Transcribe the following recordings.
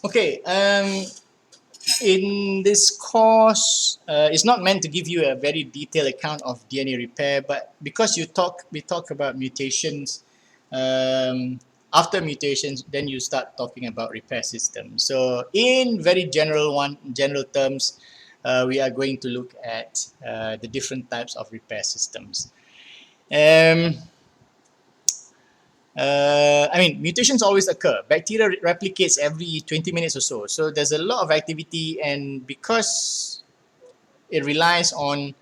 Okay, in this course, it's not meant to give you a very detailed account of DNA repair, but because we talk about mutations, after mutations, then you start talking about repair systems. So in very general terms, we are going to look at the different types of repair systems. Um, I mean, mutations always occur. Bacteria replicates every 20 minutes or so. So there's a lot of activity, and because it relies on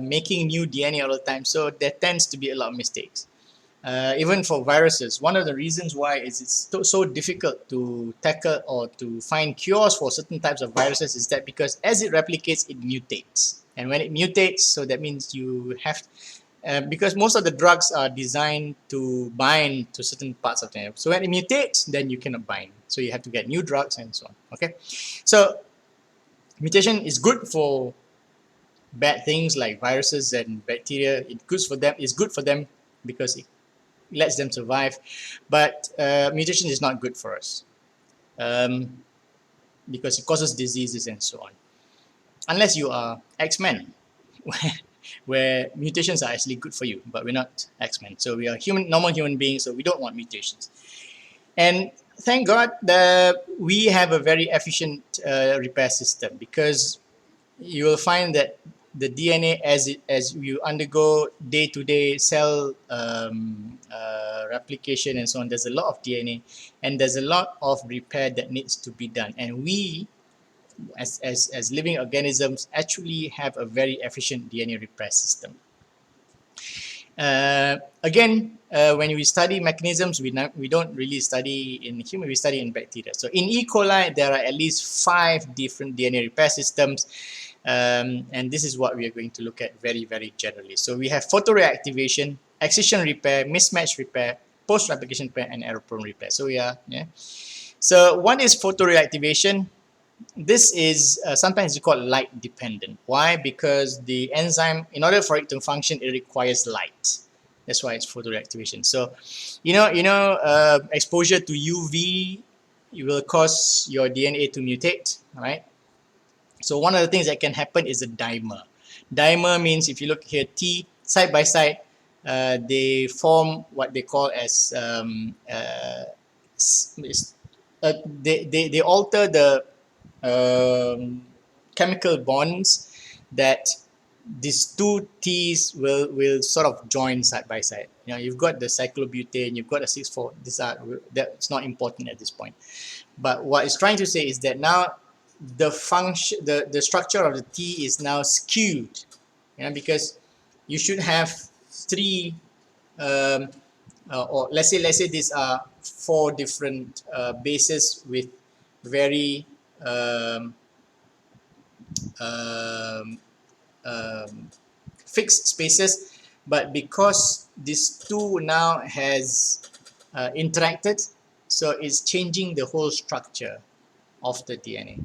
making new DNA all the time, so there tends to be a lot of mistakes. Even for viruses, one of the reasons why is it's so difficult to tackle or to find cures for certain types of viruses is that because as it replicates, it mutates. And when it mutates, so that means you have because most of the drugs are designed to bind to certain parts of them. So when it mutates, then you cannot bind. So you have to get new drugs and so on. Okay, so mutation is good for bad things like viruses and bacteria. It's good for them because it lets them survive. But mutation is not good for us um, because it causes diseases and so on. Unless you are X-Men, where mutations are actually good for you, but we're not X-Men. So we are normal human beings, so we don't want mutations. And thank God that we have a very efficient repair system, because you will find that the DNA, as you undergo day-to-day cell replication and so on, there's a lot of DNA, and there's a lot of repair that needs to be done. And we, as living organisms, actually have a very efficient DNA repair system. Again, when we study mechanisms, we don't really study in human, we study in bacteria. So in E. coli, there are at least 5 different DNA repair systems. And this is what we are going to look at very, very generally. So we have photoreactivation, excision repair, mismatch repair, post-replication repair, and error-prone repair. So So what is photoreactivation? This is sometimes called light dependent. Why? Because the enzyme, in order for it to function, it requires light. That's why it's photoreactivation. So, exposure to UV, it will cause your DNA to mutate, right? So one of the things that can happen is a dimer. Dimer means, if you look here, T side by side, they form what they call as they alter the chemical bonds that these two T's will sort of join side by side. You know, you've got the cyclobutane, you've got a 6,4. That's not important at this point. But what it's trying to say is that now the structure of the T is now skewed, because you should have 3 or let's say these are 4 different bases with very um, fixed spaces, but because these two now has interacted, so it's changing the whole structure of the DNA.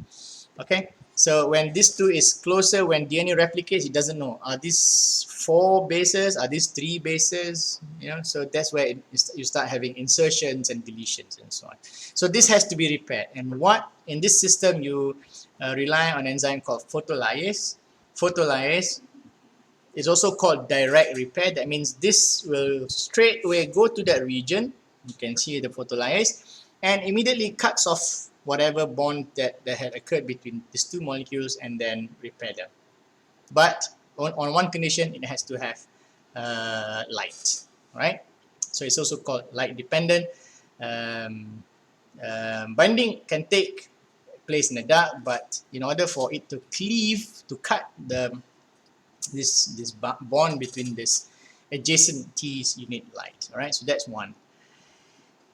Okay, so when this two is closer, when DNA replicates, it doesn't know, are these 4 bases, are these 3 bases, so that's where you start having insertions and deletions and so on. So this has to be repaired, and what in this system you rely on an enzyme called photolyase. Photolyase is also called direct repair. That means this will straight away go to that region, you can see the photolyase, and immediately cuts off whatever bond that had occurred between these 2 molecules and then repair them. But on one condition, it has to have light, right? So it's also called light dependent. Binding can take place in the dark, but in order for it to cleave, to cut this bond between this adjacent T's, you need light. All right, so that's one.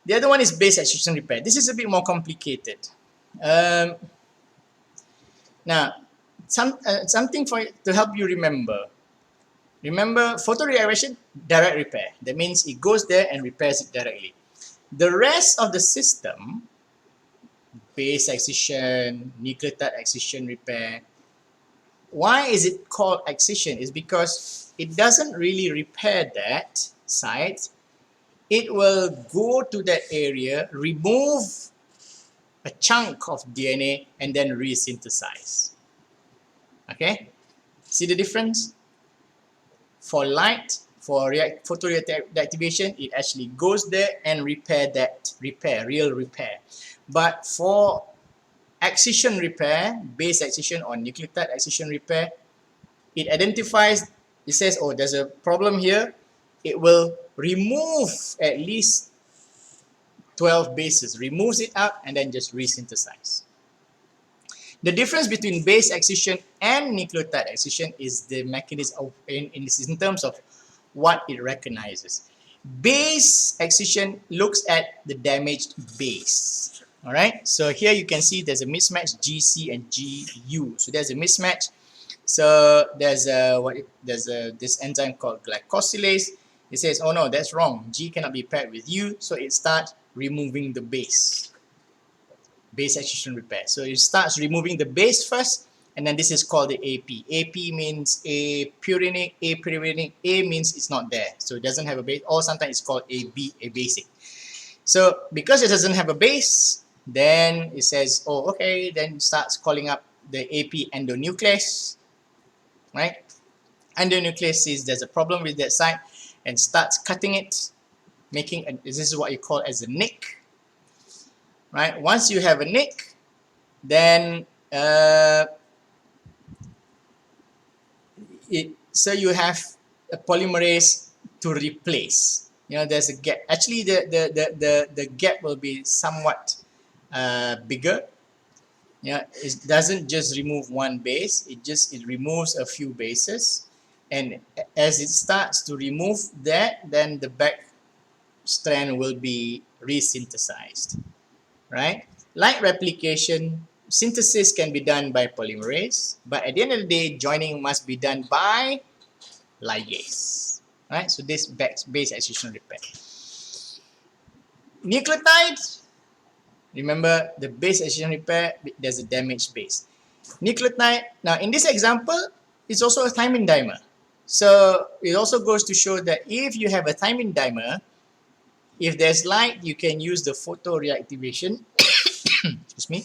The other one is base excision repair. This is a bit more complicated. Now, something to help you remember. Remember, photoreactivation, direct repair. That means it goes there and repairs it directly. The rest of the system, base excision, nucleotide excision repair, why is it called excision? Is because it doesn't really repair that site. It will go to that area, remove a chunk of DNA and then resynthesize. Okay, see the difference? For light, for photoreactivation, it actually goes there and real repair. But for excision repair, base excision or nucleotide excision repair, it identifies, it says, oh, there's a problem here. It will remove at least 12 bases, removes it out, and then just resynthesize. The difference between base excision and nucleotide excision is the mechanism of, in terms of what it recognizes. Base excision looks at the damaged base. All right. So here you can see there's a mismatch GC and GU. So there's a mismatch. So there's this enzyme called glycosylase. It says, oh no, that's wrong. G cannot be paired with U. So it starts removing the base. Base excision repair. So it starts removing the base first, and then this is called the AP. AP means apurinic, apurinic. A means it's not there, so it doesn't have a base, or sometimes it's called AB, a basic. So because it doesn't have a base, then it says, oh, okay, then it starts calling up the AP endonuclease, right? Endonuclease says there's a problem with that site and starts cutting it, making this is what you call as a nick. Right? Once you have a nick, then so you have a polymerase to replace. You know, there's a gap. Actually, the gap will be somewhat bigger. Yeah, it doesn't just remove one base. It removes a few bases, and as it starts to remove that, then the back strand will be resynthesized. Right? Like replication, synthesis can be done by polymerase, but at the end of the day, joining must be done by ligase. Right? So this base excision repair. Nucleotides, remember the base excision repair, there's a damaged base. Nucleotide, now in this example, it's also a thymine dimer. So it also goes to show that if you have a thymine dimer, if there's light, you can use the photoreactivation. Excuse me.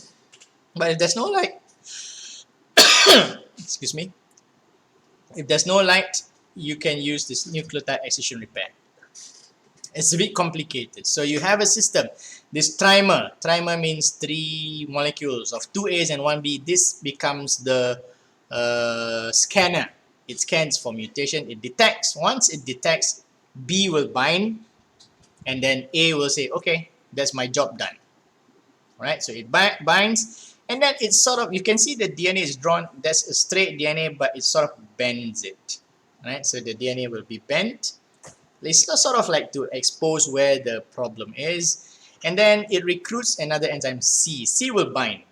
But if there's no light, excuse me, if there's no light, you can use this nucleotide excision repair. It's a bit complicated. So you have a system. This trimer means 3 molecules of 2 A's and 1 B. This becomes the scanner. It scans for mutation. It detects. Once it detects, B will bind, and then A will say, okay, that's my job done. All right, so it binds, and then it's sort of, you can see the DNA is drawn. That's a straight DNA, but it sort of bends it. All right, so the DNA will be bent. It's sort of like to expose where the problem is, and then it recruits another enzyme C. C will bind.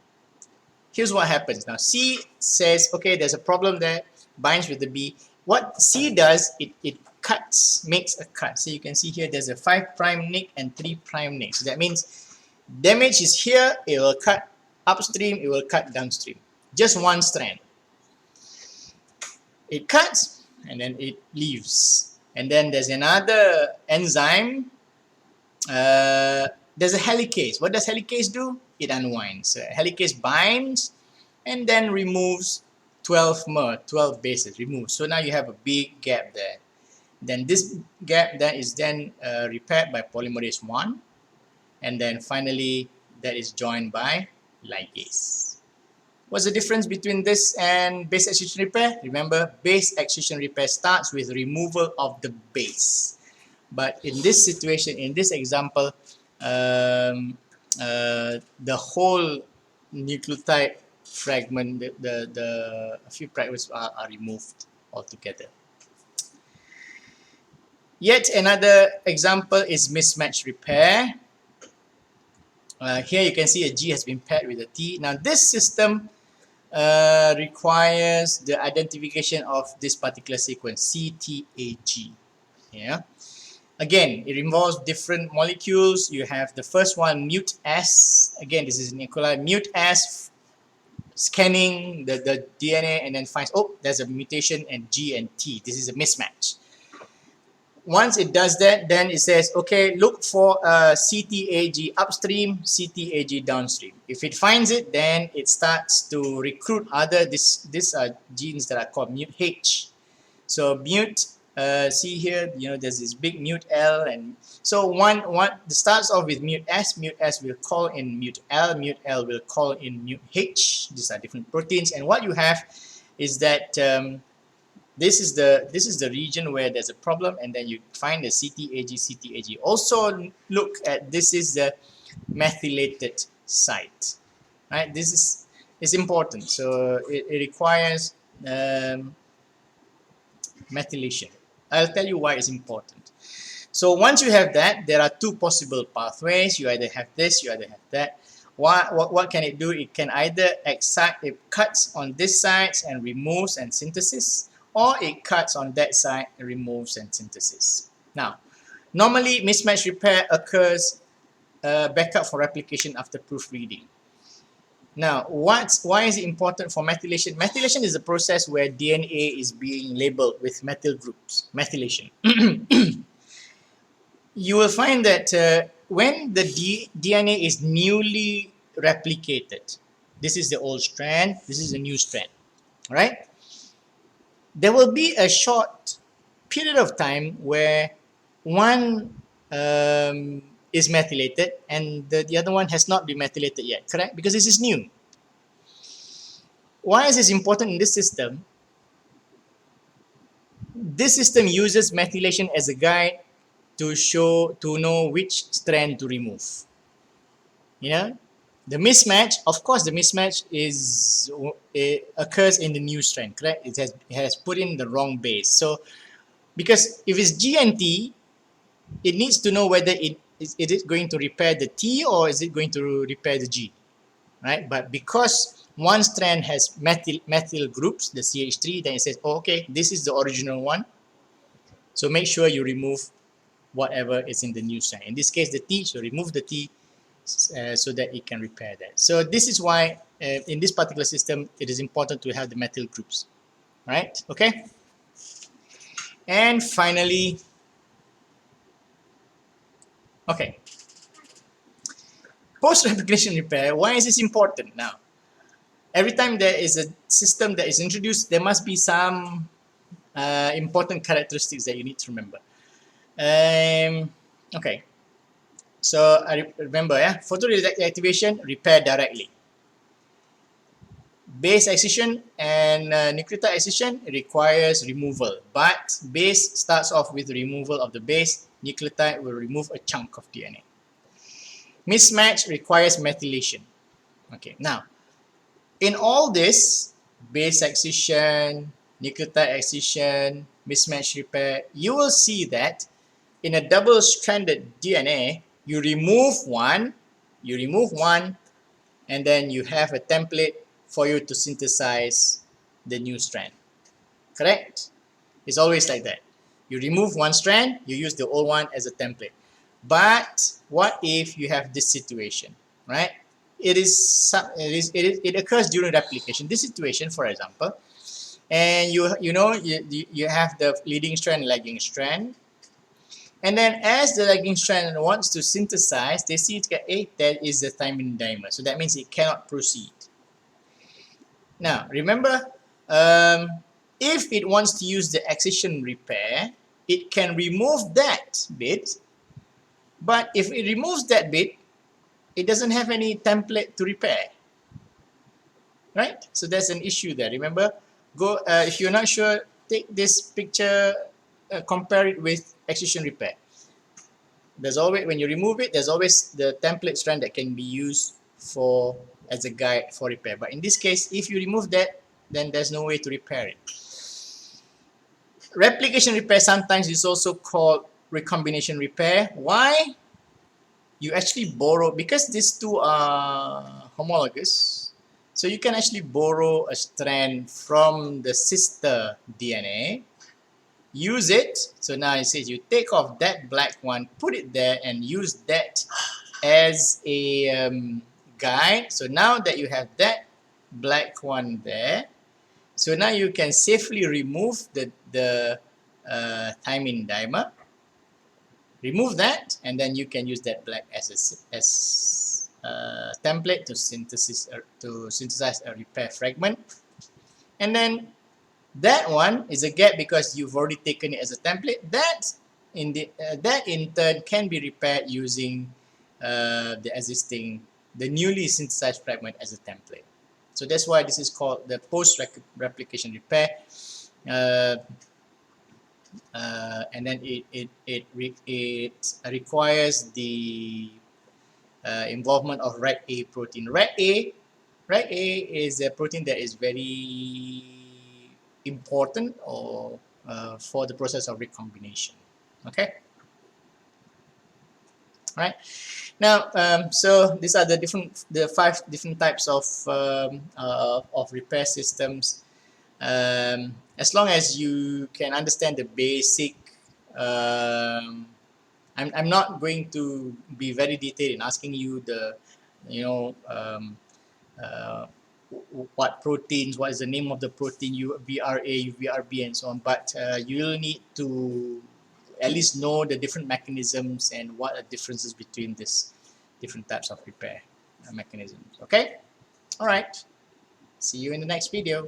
Here's what happens. Now C says, okay, there's a problem there, binds with the B. What C does, it cuts, makes a cut. So you can see here there's a 5' nick and 3' nick. So that means damage is here, it will cut upstream, it will cut downstream. Just one strand. It cuts and then it leaves. And then there's another enzyme. There's a helicase. What does helicase do? It unwinds. So helicase binds and then removes 12 bases. Removes. So now you have a big gap there. Then this gap then is then repaired by polymerase 1. And then finally that is joined by ligase. What's the difference between this and base excision repair? Remember, base excision repair starts with removal of the base. But in this situation, in this example, the whole nucleotide fragment, the a few fragments are removed altogether. Yet another example is mismatch repair. Here you can see a G has been paired with a T. Now this system requires the identification of this particular sequence, CTAG. Yeah. Again, it involves different molecules. You have the first one, mut S. Again, this is an E. coli. Mut S scanning the DNA and then finds, oh, there's a mutation in G and T. This is a mismatch. Once it does that, then it says, okay, look for CTAG upstream, CTAG downstream. If it finds it, then it starts to recruit other these are genes that are called mut H. So mut, see here, you know, there's this big mut L, and so one it starts off with mut S will call in mut L will call in mut H. These are different proteins, and what you have is that this is the region where there's a problem, and then you find the CTAG. Also look at, this is the methylated site, right? This is important, so it requires methylation. I'll tell you why it's important. So once you have that, there are two possible pathways. You either have this, you either have that. What can it do? It can either excite, it cuts on this side and removes and synthesis, or it cuts on that side and removes and synthesis. Now, normally mismatch repair occurs backup for replication after proofreading. Now, why is it important for methylation? Methylation is a process where DNA is being labeled with methyl groups. Methylation. You will find that when the DNA is newly replicated, this is the old strand, this is the new strand, right? There will be a short period of time where one is methylated and the other one has not been methylated yet, correct? Because this is new. Why is this important in this system? This system uses methylation as a guide to know which strand to remove. You know, the mismatch, of course, the mismatch is it occurs in the new strand, correct? It has put in the wrong base. So because if it's G and T, it needs to know whether it is going to repair the T or is it going to repair the G, right? But because one strand has methyl groups, the CH3, then it says, oh, okay, this is the original one. So make sure you remove whatever is in the new strand. In this case, the T, so remove the T so that it can repair that. So this is why in this particular system, it is important to have the methyl groups, right? Okay. And finally, okay, post-replication repair. Why is this important now? Every time there is a system that is introduced, there must be some important characteristics that you need to remember. Okay, so I remember, yeah, photoreactivation, repair directly. Base excision and nucleotide excision requires removal, but base starts off with removal of the base. Nucleotide will remove a chunk of DNA. Mismatch requires methylation. Okay, now in all this, base excision, nucleotide excision, mismatch repair, you will see that in a double-stranded DNA, you remove one, and then you have a template for you to synthesize the new strand. Correct? It's always like that. You remove one strand, you use the old one as a template. But what if you have this situation, right? It occurs during replication. This situation, for example, and you have the leading strand, lagging strand, and then as the lagging strand wants to synthesize, they see that is the thymine dimer. So that means it cannot proceed. Now, remember, if it wants to use the excision repair, it can remove that bit. But if it removes that bit, it doesn't have any template to repair. Right? So there's an issue there. Remember, go if you're not sure, take this picture, compare it with excision repair. There's always, when you remove it, there's always the template strand that can be used for as a guide for repair. But in this case, if you remove that, then there's no way to repair it. Replication repair sometimes is also called recombination repair. Why? You actually borrow, because these two are homologous, so you can actually borrow a strand from the sister DNA, use it. So now it says you take off that black one, put it there, and use that as a guide. So now that you have that black one there, so now you can safely remove the thymine dimer. remove that, and then you can use that black as a template to synthesize a repair fragment. And then that one is a gap because you've already taken it as a template. That in turn can be repaired using the newly synthesized fragment as a template. So that's why this is called the post-replication repair. Uh, and then it requires the involvement of RAG-A protein. RAG-A is a protein that is very important or for the process of recombination. Okay. Right. Now, so these are the 5 different types of repair systems. As long as you can understand the basic, I'm not going to be very detailed in asking you the, you know, uh, what proteins, what is the name of the protein, UVRA, UVRB, and so on. But you'll need to at least know the different mechanisms and what are differences between these different types of repair mechanisms. Okay? All right. See you in the next video.